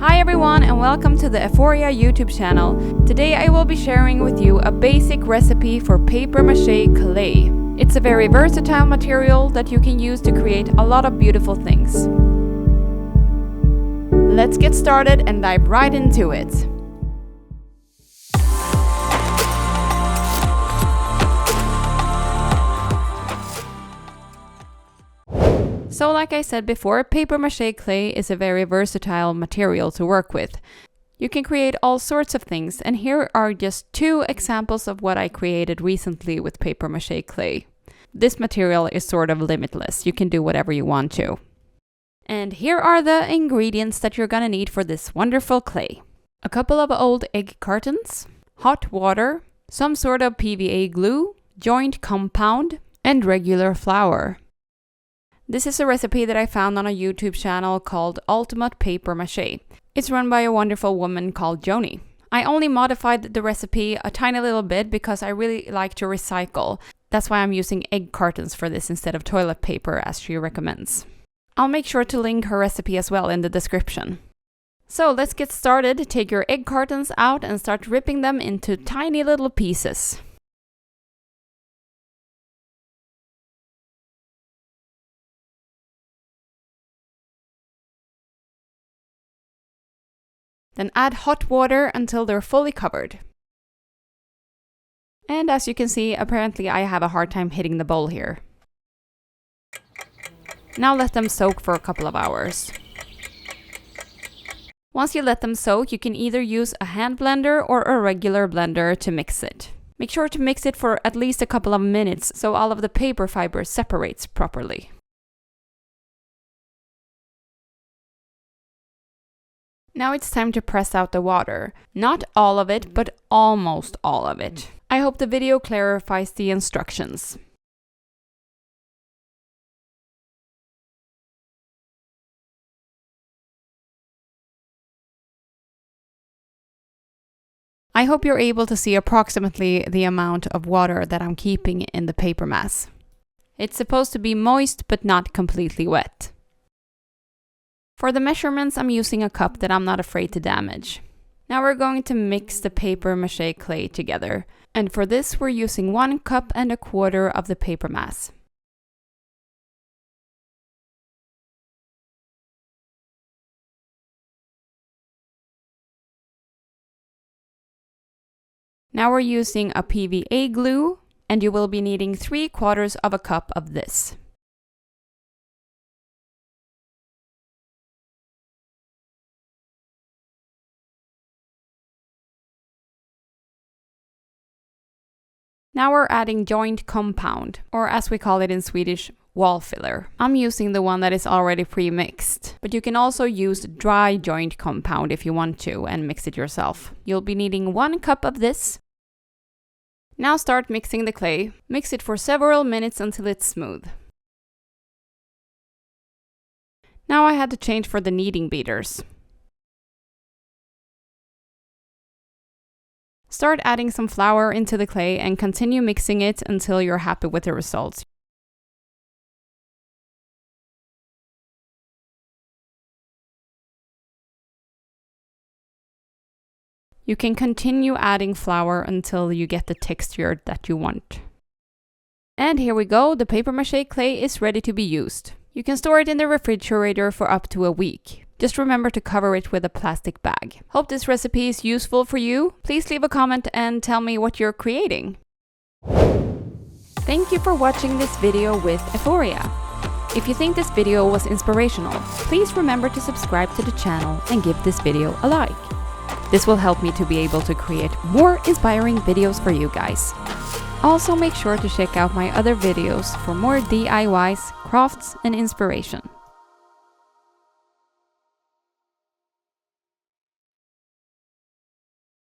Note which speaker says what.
Speaker 1: Hi everyone and welcome to the Eforia YouTube channel. Today I will be sharing with you a basic recipe for paper mache clay. It's a very versatile material that you can use to create a lot of beautiful things. Let's get started and dive right into it. So like I said before, paper mache clay is a very versatile material to work with. You can create all sorts of things, and here are just two examples of what I created recently with paper mache clay. This material is sort of limitless. You can do whatever you want to. And here are the ingredients that you're gonna need for this wonderful clay. A couple of old egg cartons, hot water, some sort of PVA glue, joint compound, and regular flour. This is a recipe that I found on a YouTube channel called Ultimate Paper Mache. It's run by a wonderful woman called Joni. I only modified the recipe a tiny little bit because I really like to recycle. That's why I'm using egg cartons for this instead of toilet paper as she recommends. I'll make sure to link her recipe as well in the description. So let's get started. Take your egg cartons out and start ripping them into tiny little pieces. Then add hot water until they're fully covered. And as you can see, apparently I have a hard time hitting the bowl here. Now let them soak for a couple of hours. Once you let them soak, you can either use a hand blender or a regular blender to mix it. Make sure to mix it for at least a couple of minutes so all of the paper fiber separates properly. Now it's time to press out the water. Not all of it, but almost all of it. I hope the video clarifies the instructions. I hope you're able to see approximately the amount of water that I'm keeping in the paper mass. It's supposed to be moist, but not completely wet. For the measurements, I'm using a cup that I'm not afraid to damage. Now we're going to mix the paper mache clay together. And for this, we're using 1 cup and a quarter of the paper mass. Now we're using a PVA glue, and you will be needing 3/4 of a cup of this. Now we're adding joint compound, or as we call it in Swedish, wall filler. I'm using the one that is already pre-mixed, but you can also use dry joint compound if you want to and mix it yourself. You'll be needing 1 cup of this. Now start mixing the clay. Mix it for several minutes until it's smooth. Now I had to change for the kneading beaters. Start adding some flour into the clay and continue mixing it until you're happy with the results. You can continue adding flour until you get the texture that you want. And here we go, the paper mache clay is ready to be used. You can store it in the refrigerator for up to a week. Just remember to cover it with a plastic bag. Hope this recipe is useful for you. Please leave a comment and tell me what you're creating. Thank you for watching this video with Eforia. If you think this video was inspirational, please remember to subscribe to the channel and give this video a like. This will help me to be able to create more inspiring videos for you guys. Also make sure to check out my other videos for more DIYs, crafts and inspiration.